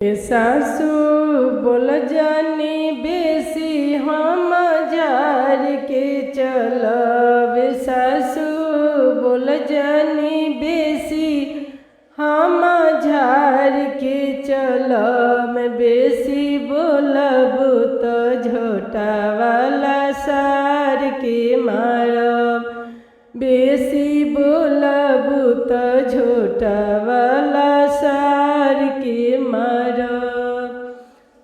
सासू बोल जानी बेसी हम झार के चलब। सासू बोल जानी बेसी हम झार के चलब। बेसी बोलब तो झोटा वाला सार के मारब। बेसी बोलब तो झोटा वाला सार के मारब।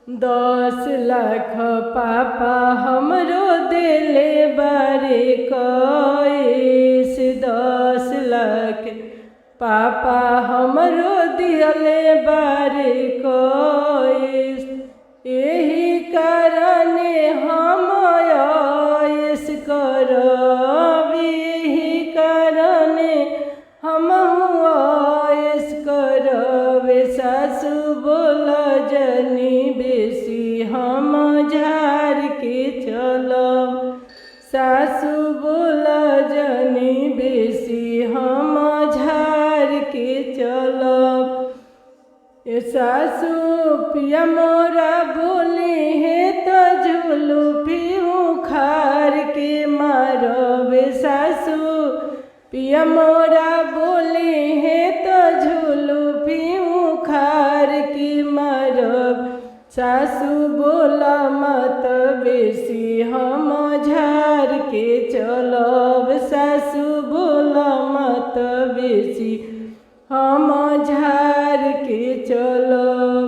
10 लाख पापा हमरो देले बारे कैस। 10 लाख पापा हमरो दिले बारे कैस। यही कारणे हम ऐस करब। यही कारणे हम ऐस करब। सासू बोल जनी बेसी हम झार के चलब। सासू बोल जनी बेसी हम झार के चलब। सासू पिया मोरा बोले है तो झुलुफी उखाड़ के मारब। सासू पिया मोरा बोले है तो झुलुफी उखाड़ के मारब। सासू बोला मत बेसी हम झार के चलब। सासू बोला मत बेसी हम झार के चलब।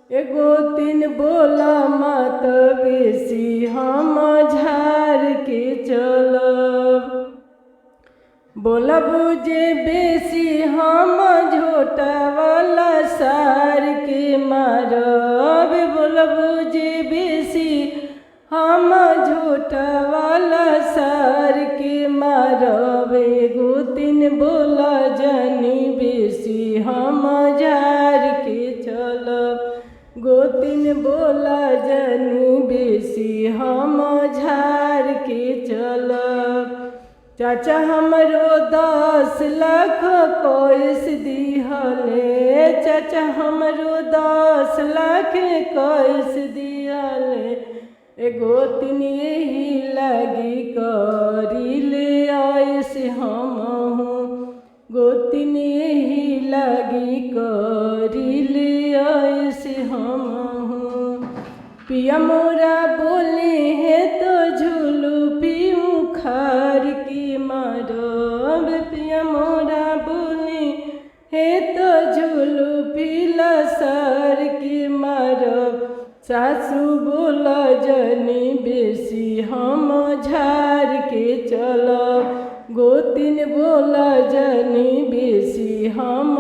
एगो तीन बोला मत बेसी हम झार के चलब। बोलब जे बेसी हम झोटा वाला सार के मारब। बोलब जे बेसी हम झोटा वाला सार के मारब। एगो तीन बोला जनी बेसी हम झार के चलब। गोतिन बोला जनी बेसी हम झार के चलब। चाचा हमरो 10 लाख कैस दिहले। चाचा हमरो 10 लाख कैस दिहले। एगो तीन यही लागी करिले ऐस हमहू। गोतिन यही लागी करिले ऐस हमहू। पिया मोरा बोले है तो झुलुफी उखाड़ के मारब। पिया मोरा बोले है तो झुलुफी लसार के मारब। सासू बोला जनी बेसी हम झार के चलब। गोतिन बोला जनी बेसी हम